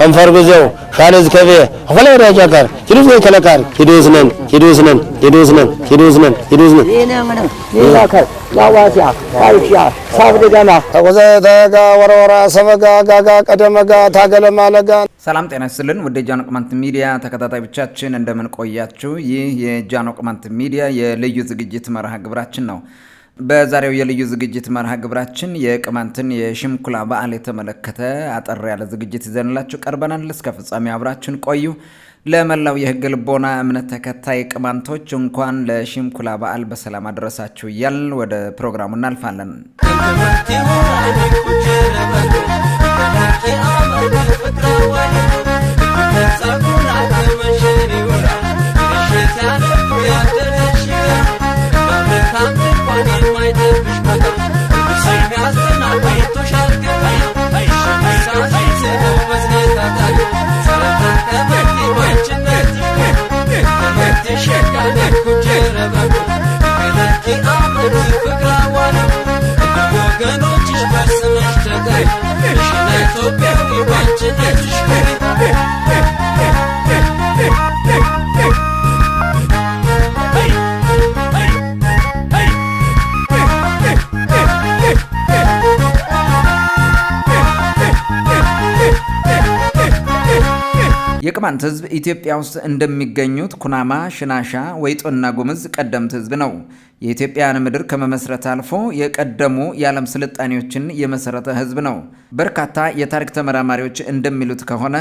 አንፈርጉዘው ሻለዝ ከበ ወላ ያጃካር ኪዱስ ከለካር ኪዱስነን ይነምን ይላካር ላዋሲያ ታይፊያ ሳብደጋና ተወዘተጋ ወረወራ ሰበጋ ጋጋ ቀደመጋ ታገለማለጋ። ሰላም ጤና ይስጥልን ውድ የጃኖ ቅማንት ሚዲያ ተከታታዮቻችን እንደምን ቆያችሁ? ይህ የጃኖ ቅማንት ሚዲያ የልዩ ዝግጅት መርሃ ግብራችን ነው። በዛሬው የልዩ ዝግጅት መርሃ ግብራችን የቅማንትን የሽምኩላ በዓል የተመለከተ አጠር ያለ ዝግጅት ይዘንላችሁ ቀርበናል። እስከ ፍጻሜ አብራችን ቆዩ። ለመላው የሕገ ልቦና እምነት ተከታይ ቅማንቶች እንኳን ለሽምኩላ በዓል በሰላም አደረሳችሁ እያል ወደ ፕሮግራሙ እናልፋለን። የቅማንት ህዝብ ኢትዮጵያ ውስጥ እንደሚገኙት ኩናማ፣ ሽናሻ፣ ወይጦና ጉምዝ ቀደምት ህዝብ ነው። የኢትዮጵያን ምድር ከመመስረት አልፎ የቀደሙ የዓለም ስልጣኔዎችን የመሰረተ ህዝብ ነው። በርካታ የታሪክ ተመራማሪዎች እንደሚሉት ከሆነ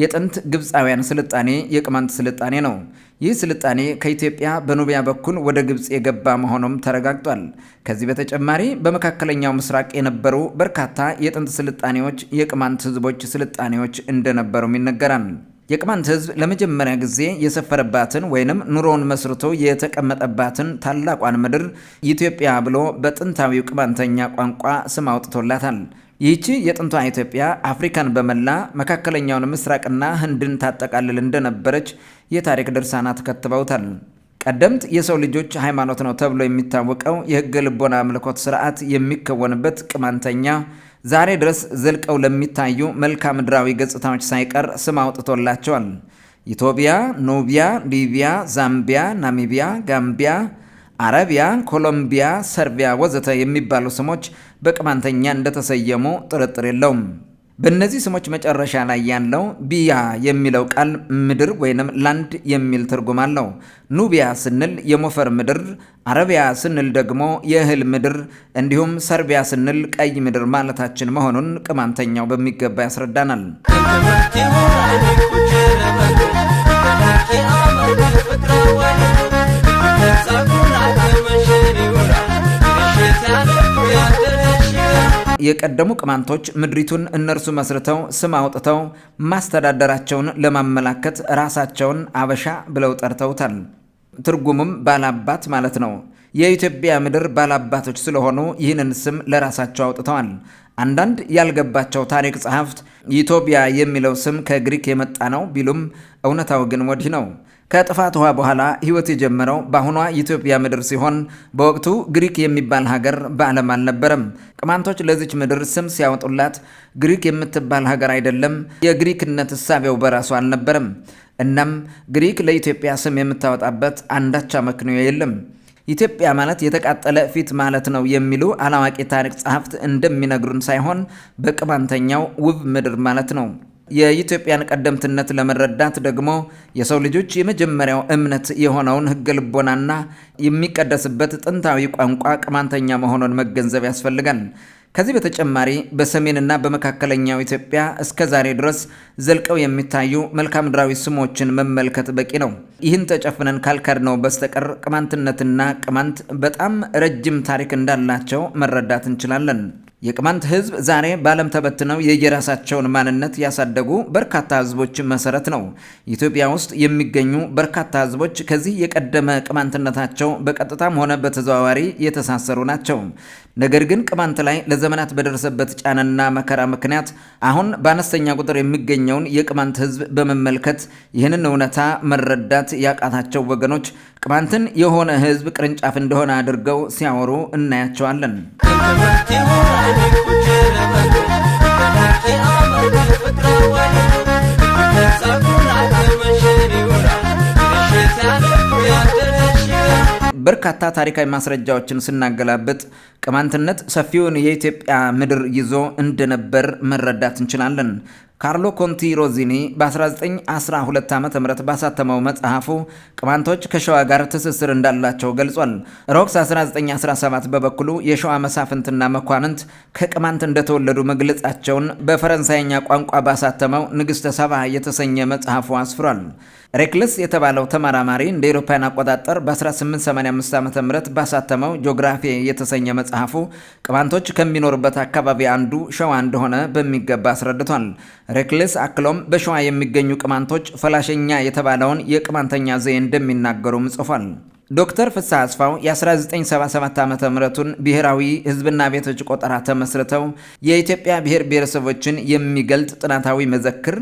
የጥንት ግብፃውያን ስልጣኔ የቅማንት ስልጣኔ ነው። ይህ ስልጣኔ ከኢትዮጵያ በኑቢያ በኩል ወደ ግብፅ የገባ መሆኑም ተረጋግጧል። ከዚህ በተጨማሪ በመካከለኛው ምስራቅ የነበሩ በርካታ የጥንት ስልጣኔዎች የቅማንት ህዝቦች ስልጣኔዎች እንደነበሩም ይነገራል። የቅማንት ህዝብ ለመጀመሪያ ጊዜ የሰፈረባትን ወይንም ኑሮውን መስርቶ የተቀመጠባትን ታላቋን ምድር ኢትዮጵያ ብሎ በጥንታዊው ቅማንተኛ ቋንቋ ስም አውጥቶላታል። ይህቺ የጥንቷ ኢትዮጵያ አፍሪካን በመላ መካከለኛውን ምስራቅና ህንድን ታጠቃልል እንደነበረች የታሪክ ድርሳናት ከትበውታል። ቀደምት የሰው ልጆች ሃይማኖት ነው ተብሎ የሚታወቀው የሕገ ልቦና አምልኮት ስርዓት የሚከወንበት ቅማንተኛ ዛሬ ድረስ ዘልቀው ለሚታዩ መልክዓ ምድራዊ ገጽታዎች ሳይቀር ስም አውጥቶላቸዋል። ኢትዮጵያ፣ ኑቢያ፣ ሊቢያ፣ ዛምቢያ፣ ናሚቢያ፣ ጋምቢያ፣ አረቢያ፣ ኮሎምቢያ፣ ሰርቢያ ወዘተ የሚባሉ ስሞች በቅማንተኛ እንደተሰየሙ ጥርጥር የለውም። በእነዚህ ስሞች መጨረሻ ላይ ያለው ቢያ የሚለው ቃል ምድር ወይንም ላንድ የሚል ትርጉም አለው። ኑቢያ ስንል የሞፈር ምድር፣ አረቢያ ስንል ደግሞ የእህል ምድር፣ እንዲሁም ሰርቢያ ስንል ቀይ ምድር ማለታችን መሆኑን ቅማንተኛው በሚገባ ያስረዳናል። የቀደሙ ቅማንቶች ምድሪቱን እነርሱ መስርተው ስም አውጥተው ማስተዳደራቸውን ለማመላከት ራሳቸውን አበሻ ብለው ጠርተውታል። ትርጉሙም ባላባት ማለት ነው። የኢትዮጵያ ምድር ባላባቶች ስለሆኑ ይህንን ስም ለራሳቸው አውጥተዋል። አንዳንድ ያልገባቸው ታሪክ ጸሐፍት ኢትዮጵያ የሚለው ስም ከግሪክ የመጣ ነው ቢሉም እውነታው ግን ወዲህ ነው። ከጥፋት ውሃ በኋላ ሕይወት የጀመረው በአሁኗ ኢትዮጵያ ምድር ሲሆን በወቅቱ ግሪክ የሚባል ሀገር በዓለም አልነበረም። ቅማንቶች ለዚች ምድር ስም ሲያወጡላት ግሪክ የምትባል ሀገር አይደለም፣ የግሪክነት እሳቤው በራሱ አልነበረም። እናም ግሪክ ለኢትዮጵያ ስም የምታወጣበት አንዳች አመክንዮ የለም። ኢትዮጵያ ማለት የተቃጠለ ፊት ማለት ነው የሚሉ አላዋቂ ታሪክ ጸሐፍት እንደሚነግሩን ሳይሆን በቅማንተኛው ውብ ምድር ማለት ነው። የኢትዮጵያን ቀደምትነት ለመረዳት ደግሞ የሰው ልጆች የመጀመሪያው እምነት የሆነውን ሕገ ልቦናና የሚቀደስበት ጥንታዊ ቋንቋ ቅማንተኛ መሆኑን መገንዘብ ያስፈልጋል። ከዚህ በተጨማሪ በሰሜንና በመካከለኛው ኢትዮጵያ እስከ ዛሬ ድረስ ዘልቀው የሚታዩ መልክዓ ምድራዊ ስሞችን መመልከት በቂ ነው። ይህን ተጨፍነን ካልካድነው በስተቀር ቅማንትነትና ቅማንት በጣም ረጅም ታሪክ እንዳላቸው መረዳት እንችላለን። የቅማንት ህዝብ ዛሬ በዓለም ተበትነው የየራሳቸውን ማንነት ያሳደጉ በርካታ ህዝቦች መሰረት ነው። ኢትዮጵያ ውስጥ የሚገኙ በርካታ ህዝቦች ከዚህ የቀደመ ቅማንትነታቸው በቀጥታም ሆነ በተዘዋዋሪ የተሳሰሩ ናቸው። ነገር ግን ቅማንት ላይ ለዘመናት በደረሰበት ጫናና መከራ ምክንያት አሁን በአነስተኛ ቁጥር የሚገኘውን የቅማንት ህዝብ በመመልከት ይህንን እውነታ መረዳት ያቃታቸው ወገኖች ቅማንትን የሆነ ህዝብ ቅርንጫፍ እንደሆነ አድርገው ሲያወሩ እናያቸዋለን። በርካታ ታሪካዊ ማስረጃዎችን ስናገላብጥ ቅማንትነት ሰፊውን የኢትዮጵያ ምድር ይዞ እንደነበር መረዳት እንችላለን። ካርሎ ኮንቲ ሮዚኒ በ1912 ዓ.ም ባሳተመው መጽሐፉ ቅማንቶች ከሸዋ ጋር ትስስር እንዳላቸው ገልጿል። ሮክስ 1917 በበኩሉ የሸዋ መሳፍንትና መኳንንት ከቅማንት እንደተወለዱ መግለጻቸውን በፈረንሳይኛ ቋንቋ ባሳተመው ንግሥተ ሰባ የተሰኘ መጽሐፉ አስፍሯል። ሬክልስ የተባለው ተመራማሪ እንደ አውሮፓውያን አቆጣጠር በ1885 ዓ.ም ባሳተመው ጂኦግራፊ የተሰኘ መጽሐፉ ቅማንቶች ከሚኖሩበት አካባቢ አንዱ ሸዋ እንደሆነ በሚገባ አስረድቷል። ሬክልስ አክሎም በሸዋ የሚገኙ ቅማንቶች ፈላሸኛ የተባለውን የቅማንተኛ ዘዬ እንደሚናገሩም ጽፏል። ዶክተር ፍስሐ አስፋው የ1977 ዓ.ም ብሔራዊ ሕዝብና ቤቶች ቆጠራ ተመስርተው የኢትዮጵያ ብሔር ብሔረሰቦችን የሚገልጥ ጥናታዊ መዘክር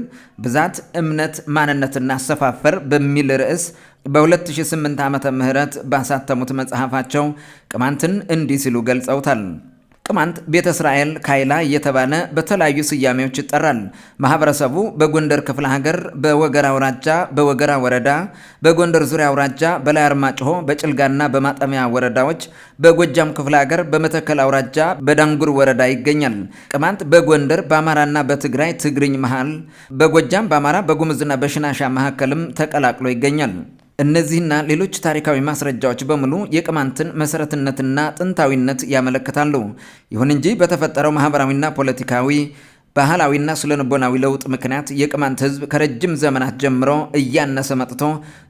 ብዛት፣ እምነት፣ ማንነትና አሰፋፈር በሚል ርዕስ በ2008 ዓ.ም ባሳተሙት መጽሐፋቸው ቅማንትን እንዲህ ሲሉ ገልጸውታል። ቅማንት ቤተ እስራኤል ካይላ እየተባለ በተለያዩ ስያሜዎች ይጠራል። ማህበረሰቡ በጎንደር ክፍለ ሀገር በወገራ አውራጃ በወገራ ወረዳ፣ በጎንደር ዙሪያ አውራጃ በላይ አርማጭሆ በጭልጋና በማጠሚያ ወረዳዎች፣ በጎጃም ክፍለ ሀገር በመተከል አውራጃ በዳንጉር ወረዳ ይገኛል። ቅማንት በጎንደር በአማራና በትግራይ ትግርኝ መሃል፣ በጎጃም በአማራ በጉምዝና በሽናሻ መካከልም ተቀላቅሎ ይገኛል። እነዚህና ሌሎች ታሪካዊ ማስረጃዎች በሙሉ የቅማንትን መሰረትነትና ጥንታዊነት ያመለክታሉ። ይሁን እንጂ በተፈጠረው ማህበራዊና ፖለቲካዊ ባህላዊና ስነልቦናዊ ለውጥ ምክንያት የቅማንት ሕዝብ ከረጅም ዘመናት ጀምሮ እያነሰ መጥቶ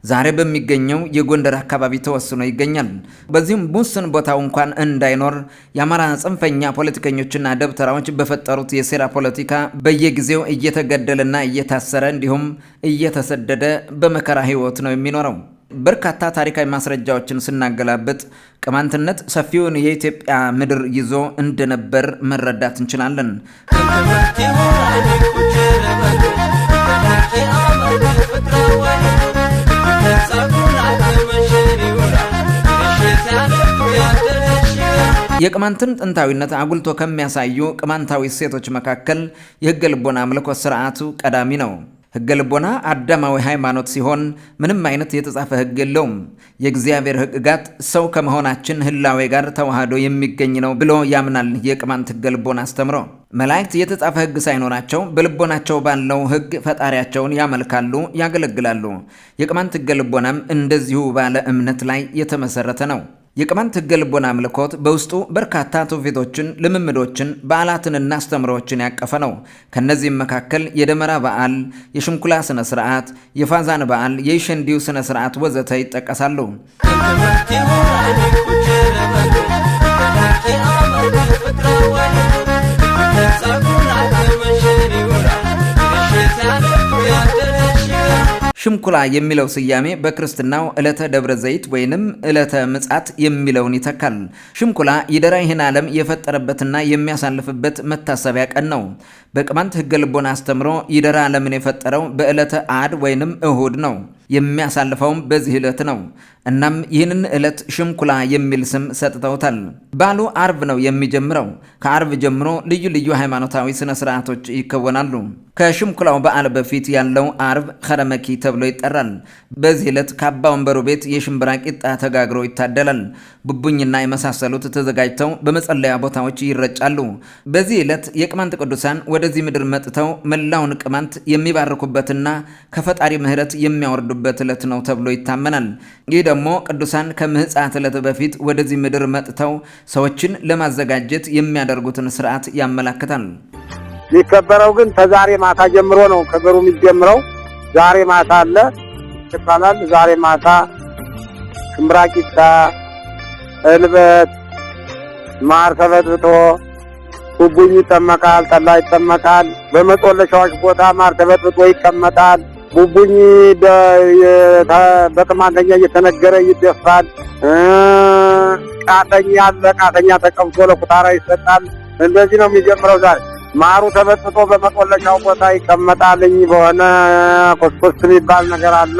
ዛሬ በሚገኘው የጎንደር አካባቢ ተወስኖ ይገኛል። በዚህም ውስን ቦታው እንኳን እንዳይኖር የአማራ ጽንፈኛ ፖለቲከኞችና ደብተራዎች በፈጠሩት የሴራ ፖለቲካ በየጊዜው እየተገደለና እየታሰረ እንዲሁም እየተሰደደ በመከራ ሕይወት ነው የሚኖረው። በርካታ ታሪካዊ ማስረጃዎችን ስናገላብጥ ቅማንትነት ሰፊውን የኢትዮጵያ ምድር ይዞ እንደነበር መረዳት እንችላለን። የቅማንትን ጥንታዊነት አጉልቶ ከሚያሳዩ ቅማንታዊ እሴቶች መካከል የሕገ ልቦና አምልኮት ስርዓቱ ቀዳሚ ነው። ሕገ ልቦና አዳማዊ ሃይማኖት ሲሆን ምንም አይነት የተጻፈ ሕግ የለውም። የእግዚአብሔር ሕግጋት ሰው ከመሆናችን ህላዌ ጋር ተዋህዶ የሚገኝ ነው ብሎ ያምናል የቅማንት ሕገ ልቦና አስተምሮ። መላእክት የተጻፈ ሕግ ሳይኖራቸው በልቦናቸው ባለው ሕግ ፈጣሪያቸውን ያመልካሉ፣ ያገለግላሉ። የቅማንት ሕገ ልቦናም እንደዚሁ ባለ እምነት ላይ የተመሰረተ ነው። የቅማንት ሕገ ልቦና አምልኮት በውስጡ በርካታ ትውፊቶችን፣ ልምምዶችን፣ በዓላትንና አስተምሮዎችን ያቀፈ ነው። ከነዚህም መካከል የደመራ በዓል፣ የሽምኩላ ስነ ስርዓት፣ የፋዛን በዓል፣ የኢሸንዲው ስነ ስርዓት ወዘተ ይጠቀሳሉ። ሽምኩላ የሚለው ስያሜ በክርስትናው ዕለተ ደብረ ዘይት ወይንም ዕለተ ምጻት የሚለውን ይተካል። ሽምኩላ ይደራ ይህን ዓለም የፈጠረበትና የሚያሳልፍበት መታሰቢያ ቀን ነው። በቅማንት ሕገ ልቦና አስተምሮ ይደራ ዓለምን የፈጠረው በዕለተ አድ ወይንም እሁድ ነው። የሚያሳልፈውም በዚህ ዕለት ነው። እናም ይህንን ዕለት ሽምኩላ የሚል ስም ሰጥተውታል። በዓሉ አርብ ነው የሚጀምረው። ከአርብ ጀምሮ ልዩ ልዩ ሃይማኖታዊ ስነ ስርዓቶች ይከወናሉ። ከሽምኩላው በዓል በፊት ያለው አርብ ኸረመኪ ተብሎ ይጠራል። በዚህ ዕለት ከአባ ወንበሩ ቤት የሽምብራ ቂጣ ተጋግሮ ይታደላል። ቡቡኝና የመሳሰሉት ተዘጋጅተው በመጸለያ ቦታዎች ይረጫሉ። በዚህ ዕለት የቅማንት ቅዱሳን ወደዚህ ምድር መጥተው መላውን ቅማንት የሚባርኩበትና ከፈጣሪ ምሕረት የሚያወርዱበት ዕለት ነው ተብሎ ይታመናል። ይህ ደግሞ ቅዱሳን ከምሕጻት ዕለት በፊት ወደዚህ ምድር መጥተው ሰዎችን ለማዘጋጀት የሚያደርጉትን ስርዓት ያመላክታል። የሚከበረው ግን ከዛሬ ማታ ጀምሮ ነው። ከበሩ የሚጀምረው ዛሬ ማታ አለ ይባላል። ዛሬ ማታ ሽምብራ ቂጣ፣ እልበት፣ ማር ተበጥብጦ ቡቡኝ ይጠመቃል፣ ጠላ ይጠመቃል። በመጦለሻዎች ቦታ ማር ተበጥብጦ ይቀመጣል። ቡቡኝ በቅማንተኛ እየተነገረ ይደፋል። ቃተኛ አለ፣ ቃተኛ ተቀምጦ ለኩታራ ይሰጣል። እንደዚህ ነው የሚጀምረው ዛሬ። ማሩ ተበጥብጦ በመጦለሻው ቦታ ይቀመጣልኝ። በሆነ ኮስኮስ የሚባል ነገር አለ፣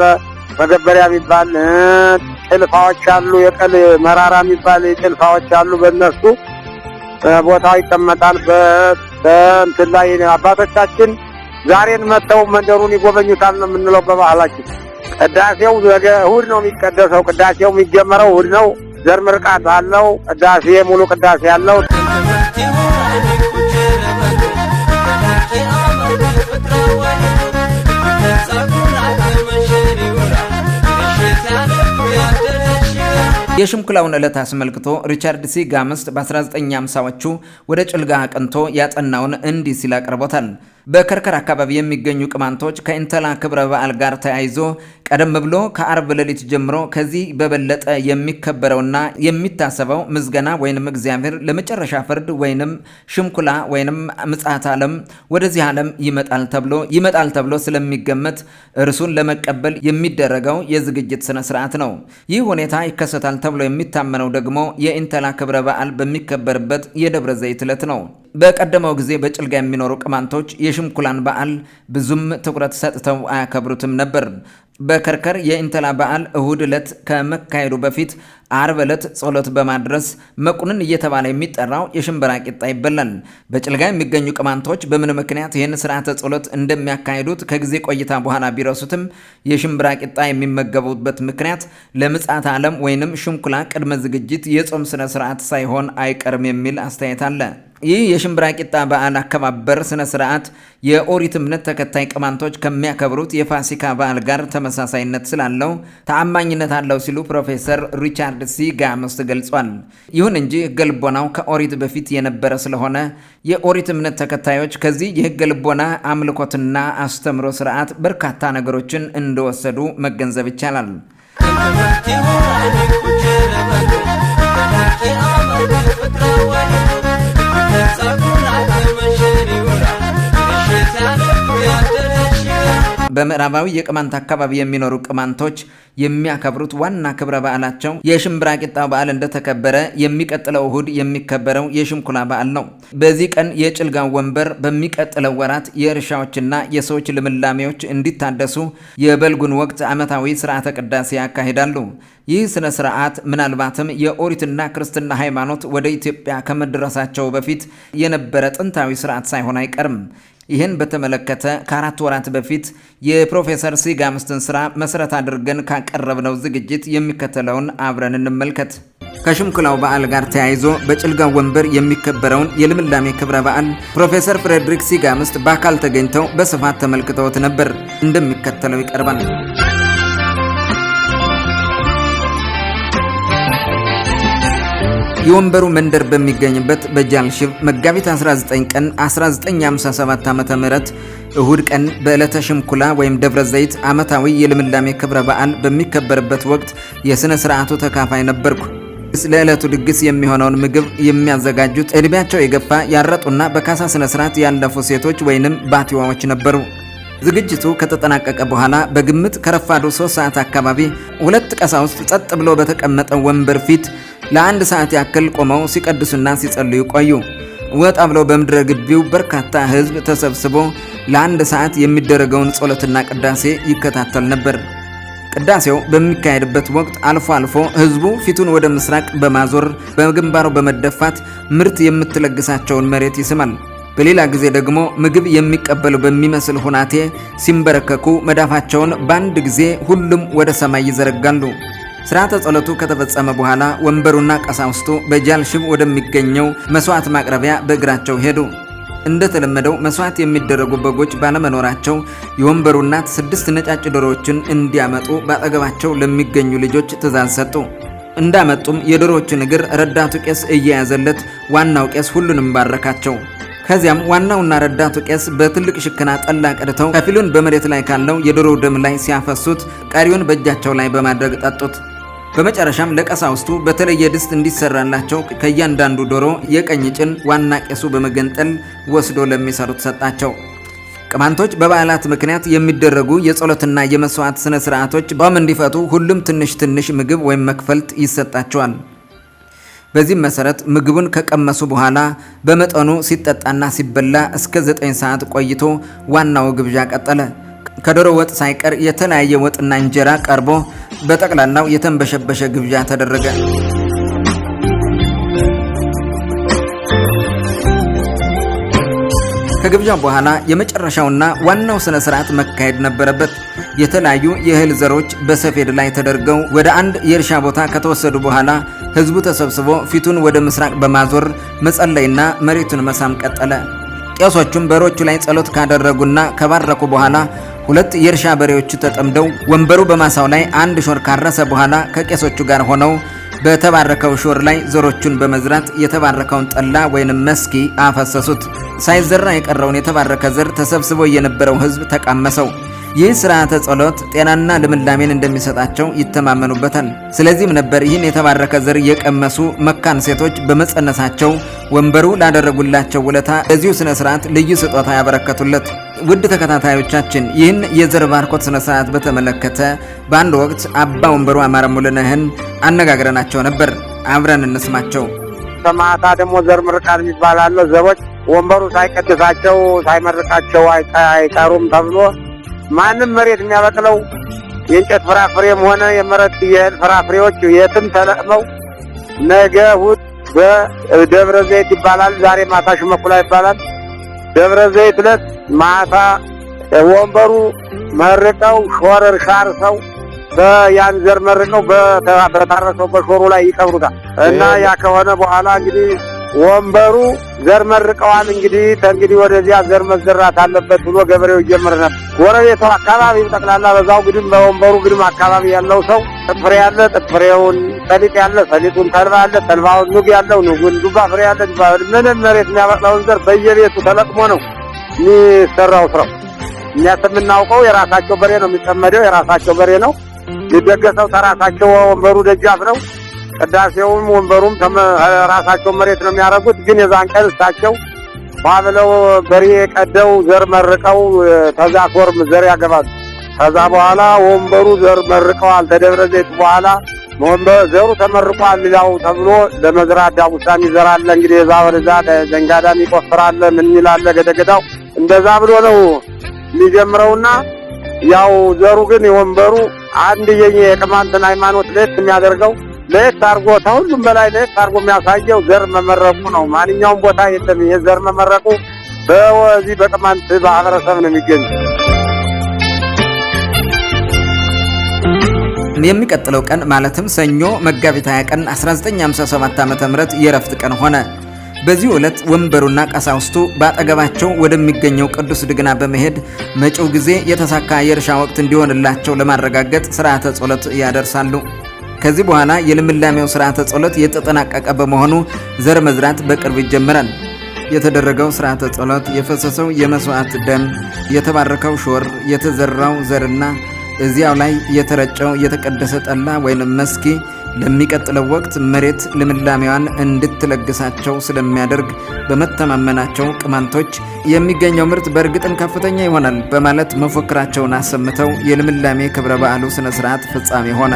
መገበሪያ የሚባል ጭልፋዎች አሉ፣ የቀል መራራ የሚባል ጭልፋዎች አሉ። በእነሱ ቦታው ይቀመጣል። በእንትን ላይ አባቶቻችን ዛሬን መጥተው መንደሩን ይጎበኙታል ነው የምንለው በባህላችን። ቅዳሴው እሑድ ነው የሚቀደሰው። ቅዳሴው የሚጀመረው እሑድ ነው። ዘር ምርቃት አለው። ቅዳሴ ሙሉ ቅዳሴ አለው። የሽምኩላውን ዕለት አስመልክቶ ሪቻርድ ሲ ጋምስት በ1950ዎቹ ወደ ጭልጋ አቅንቶ ያጠናውን እንዲህ ሲል አቅርቦታል። በከርከር አካባቢ የሚገኙ ቅማንቶች ከኢንተላ ክብረ በዓል ጋር ተያይዞ ቀደም ብሎ ከአርብ ሌሊት ጀምሮ ከዚህ በበለጠ የሚከበረውና የሚታሰበው ምዝገና ወይንም እግዚአብሔር ለመጨረሻ ፍርድ ወይንም ሽምኩላ ወይንም ምጽአተ ዓለም ወደዚህ ዓለም ይመጣል ተብሎ ስለሚገመት እርሱን ለመቀበል የሚደረገው የዝግጅት ስነ ስርዓት ነው። ይህ ሁኔታ ይከሰታል ተብሎ የሚታመነው ደግሞ የኢንተላ ክብረ በዓል በሚከበርበት የደብረ ዘይት ዕለት ነው። በቀደመው ጊዜ በጭልጋ የሚኖሩ ቅማንቶች የሽምኩላን በዓል ብዙም ትኩረት ሰጥተው አያከብሩትም ነበር። በከርከር የኢንተላ በዓል እሁድ ዕለት ከመካሄዱ በፊት አርብ ዕለት ጸሎት በማድረስ መቁንን እየተባለ የሚጠራው የሽምብራ ቂጣ ይበላል። በጭልጋ የሚገኙ ቅማንቶች በምን ምክንያት ይህን ስርዓተ ጸሎት እንደሚያካሂዱት ከጊዜ ቆይታ በኋላ ቢረሱትም የሽምብራ ቂጣ የሚመገቡበት ምክንያት ለምጽአተ ዓለም ወይንም ሽምኩላ ቅድመ ዝግጅት የጾም ስነ ስርዓት ሳይሆን አይቀርም የሚል አስተያየት አለ። ይህ የሽምብራ ቂጣ በዓል አከባበር ስነ ስርዓት የኦሪት እምነት ተከታይ ቅማንቶች ከሚያከብሩት የፋሲካ በዓል ጋር ተመሳሳይነት ስላለው ተአማኝነት አለው ሲሉ ፕሮፌሰር ሪቻርድ ሲ ጋምስት ገልጿል። ይሁን እንጂ ሕገ ልቦናው ከኦሪት በፊት የነበረ ስለሆነ የኦሪት እምነት ተከታዮች ከዚህ የሕገ ልቦና አምልኮትና አስተምሮ ስርዓት በርካታ ነገሮችን እንደወሰዱ መገንዘብ ይቻላል። በምዕራባዊ የቅማንት አካባቢ የሚኖሩ ቅማንቶች የሚያከብሩት ዋና ክብረ በዓላቸው የሽምብራ ቂጣ በዓል እንደተከበረ የሚቀጥለው እሁድ የሚከበረው የሽምኩላ በዓል ነው። በዚህ ቀን የጭልጋው ወንበር በሚቀጥለው ወራት የእርሻዎችና የሰዎች ልምላሜዎች እንዲታደሱ የበልጉን ወቅት ዓመታዊ ስርዓተ ቅዳሴ ያካሂዳሉ። ይህ ስነ ስርዓት ምናልባትም የኦሪትና ክርስትና ሃይማኖት ወደ ኢትዮጵያ ከመድረሳቸው በፊት የነበረ ጥንታዊ ስርዓት ሳይሆን አይቀርም። ይህን በተመለከተ ከ4 ወራት በፊት የፕሮፌሰር ሲ ጋምስትን ስራ መሰረት አድርገን ካቀረብነው ዝግጅት የሚከተለውን አብረን እንመልከት። ከሽምኩላው በዓል ጋር ተያይዞ በጭልጋው ወንበር የሚከበረውን የልምላሜ ክብረ በዓል ፕሮፌሰር ፍሬድሪክ ሲ ጋምስት በአካል ተገኝተው በስፋት ተመልክተውት ነበር። እንደሚከተለው ይቀርባል። የወንበሩ መንደር በሚገኝበት በጃልሽብ መጋቢት 19 ቀን 1957 ዓ.ም እሁድ ቀን በዕለተ ሽምኩላ ወይም ደብረ ዘይት ዓመታዊ የልምላሜ ክብረ በዓል በሚከበርበት ወቅት የሥነ ሥርዓቱ ተካፋይ ነበርኩ። ለዕለቱ ድግስ የሚሆነውን ምግብ የሚያዘጋጁት ዕድሜያቸው የገፋ ያረጡና በካሳ ሥነ ሥርዓት ያለፉ ሴቶች ወይንም ባቲዋዎች ነበሩ። ዝግጅቱ ከተጠናቀቀ በኋላ በግምት ከረፋዱ 3 ሰዓት አካባቢ 2 ቀሳውስት ጸጥ ብሎ በተቀመጠው ወንበር ፊት ለአንድ ሰዓት ያክል ቆመው ሲቀድሱና ሲጸልዩ ቆዩ። ወጣ ብለው በምድረ ግቢው በርካታ ሕዝብ ተሰብስቦ ለአንድ ሰዓት የሚደረገውን ጸሎትና ቅዳሴ ይከታተል ነበር። ቅዳሴው በሚካሄድበት ወቅት አልፎ አልፎ ሕዝቡ ፊቱን ወደ ምስራቅ በማዞር በግንባሩ በመደፋት ምርት የምትለግሳቸውን መሬት ይስማል። በሌላ ጊዜ ደግሞ ምግብ የሚቀበሉ በሚመስል ሁናቴ ሲንበረከኩ መዳፋቸውን በአንድ ጊዜ ሁሉም ወደ ሰማይ ይዘረጋሉ። ስርዓተ ጸሎቱ ከተፈጸመ በኋላ ወንበሩና ቀሳውስቱ በጃልሽብ ወደሚገኘው መስዋዕት ማቅረቢያ በእግራቸው ሄዱ። እንደተለመደው መስዋዕት የሚደረጉ በጎች ባለመኖራቸው የወንበሩ እናት 6 ነጫጭ ዶሮዎችን እንዲያመጡ በአጠገባቸው ለሚገኙ ልጆች ትእዛዝ ሰጡ። እንዳመጡም የዶሮዎችን እግር ረዳቱ ቄስ እየያዘለት ዋናው ቄስ ሁሉንም ባረካቸው። ከዚያም ዋናውና ረዳቱ ቄስ በትልቅ ሽክና ጠላ ቀድተው ከፊሉን በመሬት ላይ ካለው የዶሮው ደም ላይ ሲያፈሱት፣ ቀሪውን በእጃቸው ላይ በማድረግ ጠጡት። በመጨረሻም ለቀሳውስቱ በተለየ ድስት እንዲሰራላቸው ከእያንዳንዱ ዶሮ የቀኝ ጭን ዋና ቄሱ በመገንጠል ወስዶ ለሚሰሩት ሰጣቸው። ቅማንቶች በበዓላት ምክንያት የሚደረጉ የጸሎትና የመስዋዕት ስነ ስርዓቶች ጾም እንዲፈቱ ሁሉም ትንሽ ትንሽ ምግብ ወይም መክፈልት ይሰጣቸዋል። በዚህም መሰረት ምግቡን ከቀመሱ በኋላ በመጠኑ ሲጠጣና ሲበላ እስከ 9 ሰዓት ቆይቶ ዋናው ግብዣ ቀጠለ። ከዶሮ ወጥ ሳይቀር የተለያየ ወጥና እንጀራ ቀርቦ በጠቅላላው የተንበሸበሸ ግብዣ ተደረገ። ከግብዣው በኋላ የመጨረሻውና ዋናው ስነ ስርዓት መካሄድ ነበረበት። የተለያዩ የእህል ዘሮች በሰፌድ ላይ ተደርገው ወደ አንድ የእርሻ ቦታ ከተወሰዱ በኋላ ህዝቡ ተሰብስቦ ፊቱን ወደ ምስራቅ በማዞር መጸለይና መሬቱን መሳም ቀጠለ። ቄሶቹም በሮቹ ላይ ጸሎት ካደረጉና ከባረኩ በኋላ 2 የእርሻ በሬዎች ተጠምደው ወንበሩ በማሳው ላይ አንድ ሾር ካረሰ በኋላ ከቄሶቹ ጋር ሆነው በተባረከው ሾር ላይ ዘሮቹን በመዝራት የተባረከውን ጠላ ወይንም መስኪ አፈሰሱት። ሳይዘራ የቀረውን የተባረከ ዘር ተሰብስቦ የነበረው ህዝብ ተቃመሰው። ይህ ሥርዓተ ጸሎት ጤናና ልምላሜን እንደሚሰጣቸው ይተማመኑበታል። ስለዚህም ነበር ይህን የተባረከ ዘር የቀመሱ መካን ሴቶች በመጸነሳቸው ወንበሩ ላደረጉላቸው ውለታ ለዚሁ ስነ ስርዓት ልዩ ስጦታ ያበረከቱለት። ውድ ተከታታዮቻችን ይህን የዘር ባርኮት ስነ ስርዓት በተመለከተ በአንድ ወቅት አባ ወንበሩ አማረ ሙሉነህን አነጋግረናቸው ነበር። አብረን እንስማቸው። ሰማዕታ ደግሞ ዘር ምርቃት ይባላል። ዘሮች ወንበሩ ሳይቀድሳቸው ሳይመርቃቸው አይቀሩም ተብሎ ማንም መሬት የሚያበቅለው የእንጨት ፍራፍሬም ሆነ የመሬት የእህል ፍራፍሬዎች የትም ተለቅመው ነገ እሑድ በደብረ ዘይት ይባላል። ዛሬ ማታ ሽመኩላ ይባላል። ደብረ ዘይት ዕለት ማታ ወንበሩ መርቀው ሾር ሻር ሰው ያን ዘር መርቀው በታረሰው በሾሩ ላይ ይቀብሩታል እና ያ ከሆነ በኋላ እንግዲህ ወንበሩ ዘር መርቀዋል። እንግዲህ ወደዚያ ዘር መዘራት አለበት ብሎ ገበሬው ይጀምር ነበር። ጎረቤቱ አካባቢ ጠቅላላ በዛው ግድም በወንበሩ ግድም አካባቢ ያለው ሰው ጥፍሬ ያለ ጥፍሬውን፣ ሰሊጥ ያለ ሰሊጡን፣ ተልባ ያለ ተልባውን፣ ኑግ ያለው ኑጉን፣ ዱባ ፍሬ ያለ ዱባ ምንም መሬት የሚያበቅለውን ዘር በየቤቱ ተለቅሞ ነው የሚሰራው ስራው። እኛ የምናውቀው የራሳቸው በሬ ነው የሚጠመደው፣ የራሳቸው በሬ ነው ሊደገሰው ተራሳቸው ወንበሩ ደጃፍ ነው። ቅዳሴውም ወንበሩም ራሳቸው መሬት ነው የሚያደርጉት። ግን የዛን ቀን እሳቸው ባብለው በሬ ቀደው ዘር መርቀው ተዛኮርም ዘር ያገባሉ። ከዛ በኋላ ወንበሩ ዘር መርቀዋል። ተደብረ ዘይት በኋላ ወንበሩ ዘሩ ተመርቋል ሊላው ተብሎ ለመዝራት ዳጉሳም ይዘራል። እንግዲህ እዛ ወደዛ ዘንጋዳም ይቆፍራል። ምን ይላል ገደገዳው እንደዛ ብሎ ነው የሚጀምረውና ያው ዘሩ ግን የወንበሩ አንድ የቅማንትን ሃይማኖት ለየት የሚያደርገው ለየት አድርጎ ከሁሉም በላይ ለየት አድርጎ የሚያሳየው ዘር መመረቁ ነው። ማንኛውም ቦታ የለም ይሄ ዘር መመረቁ በዚህ በቅማንት ማህበረሰብ ነው የሚገኘው። የሚቀጥለው ቀን ማለትም ሰኞ መጋቢት 20 ቀን 1957 ዓ.ም የረፍት ቀን ሆነ። በዚህ ዕለት ወንበሩና ቀሳውስቱ በአጠገባቸው ወደሚገኘው ቅዱስ ድግና በመሄድ መጪው ጊዜ የተሳካ የእርሻ ወቅት እንዲሆንላቸው ለማረጋገጥ ሥርዓተ ጸሎት ያደርሳሉ። ከዚህ በኋላ የልምላሜው ሥርዓተ ጸሎት የተጠናቀቀ በመሆኑ ዘር መዝራት በቅርብ ይጀምራል። የተደረገው ሥርዓተ ጸሎት የፈሰሰው የመስዋዕት ደም፣ የተባረከው ሾር፣ የተዘራው ዘርና እዚያው ላይ የተረጨው የተቀደሰ ጠላ ወይንም መስኪ ለሚቀጥለው ወቅት መሬት ልምላሜዋን እንድትለግሳቸው ስለሚያደርግ በመተማመናቸው ቅማንቶች የሚገኘው ምርት በእርግጥም ከፍተኛ ይሆናል በማለት መፎክራቸውን አሰምተው የልምላሜ ክብረ በዓሉ ስነ ስርዓት ፍጻሜ ሆነ።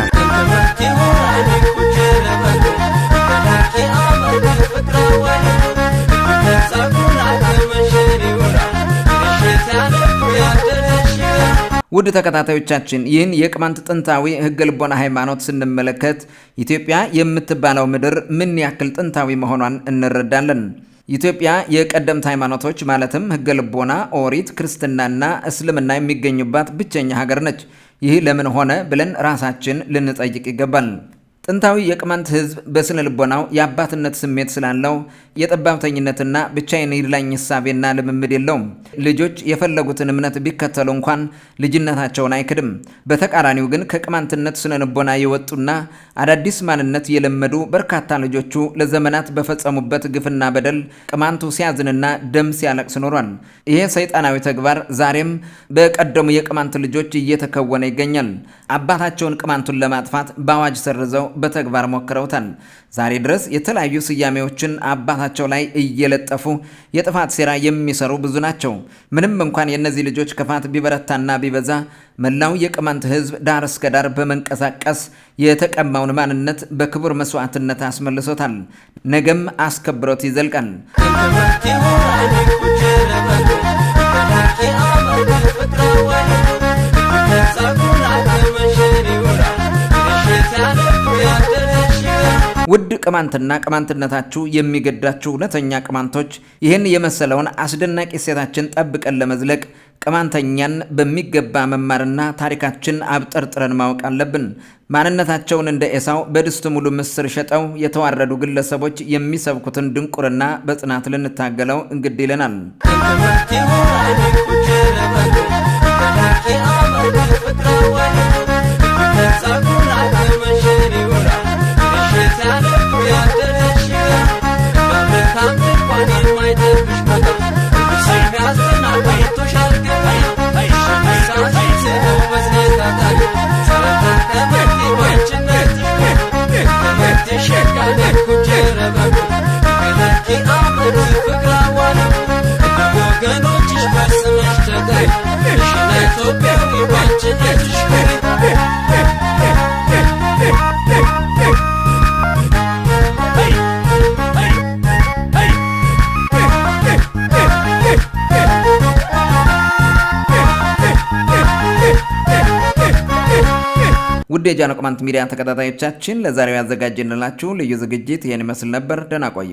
ውድ ተከታታዮቻችን ይህን የቅማንት ጥንታዊ ሕገ ልቦና ሃይማኖት ስንመለከት ኢትዮጵያ የምትባለው ምድር ምን ያክል ጥንታዊ መሆኗን እንረዳለን። ኢትዮጵያ የቀደምት ሃይማኖቶች ማለትም ሕገ ልቦና፣ ኦሪት፣ ክርስትናና እስልምና የሚገኙባት ብቸኛ ሀገር ነች። ይህ ለምን ሆነ ብለን ራሳችን ልንጠይቅ ይገባል። ጥንታዊ የቅማንት ሕዝብ በስነ ልቦናው የአባትነት ስሜት ስላለው የጠባብተኝነትና ብቻዬን ይድላኝ እሳቤና ልምምድ የለውም። ልጆች የፈለጉትን እምነት ቢከተሉ እንኳን ልጅነታቸውን አይክድም። በተቃራኒው ግን ከቅማንትነት ስነ ልቦና የወጡና አዳዲስ ማንነት የለመዱ በርካታ ልጆቹ ለዘመናት በፈጸሙበት ግፍና በደል ቅማንቱ ሲያዝንና ደም ሲያለቅስ ኖሯል። ይሄ ሰይጣናዊ ተግባር ዛሬም በቀደሙ የቅማንት ልጆች እየተከወነ ይገኛል። አባታቸውን ቅማንቱን ለማጥፋት በአዋጅ ሰርዘው በተግባር ሞክረውታል። ዛሬ ድረስ የተለያዩ ስያሜዎችን አባታቸው ላይ እየለጠፉ የጥፋት ሴራ የሚሰሩ ብዙ ናቸው። ምንም እንኳን የእነዚህ ልጆች ክፋት ቢበረታና ቢበዛ መላው የቅማንት ሕዝብ ዳር እስከ ዳር በመንቀሳቀስ የተቀማውን ማንነት በክቡር መስዋዕትነት አስመልሶታል። ነገም አስከብሮት ይዘልቃል። ውድ ቅማንትና ቅማንትነታችሁ የሚገዳችሁ እውነተኛ ቅማንቶች ይህን የመሰለውን አስደናቂ እሴታችን ጠብቀን ለመዝለቅ ቅማንተኛን በሚገባ መማርና ታሪካችን አብጠርጥረን ማወቅ አለብን። ማንነታቸውን እንደ ኤሳው በድስት ሙሉ ምስር ሸጠው የተዋረዱ ግለሰቦች የሚሰብኩትን ድንቁርና በጽናት ልንታገለው እንግድ ይለናል። ውድ የጃኖ ቅማንት ሚዲያ ተከታታዮቻችን ለዛሬው ያዘጋጀንላችሁ ልዩ ዝግጅት ይህን ይመስል ነበር። ደህና ቆዩ።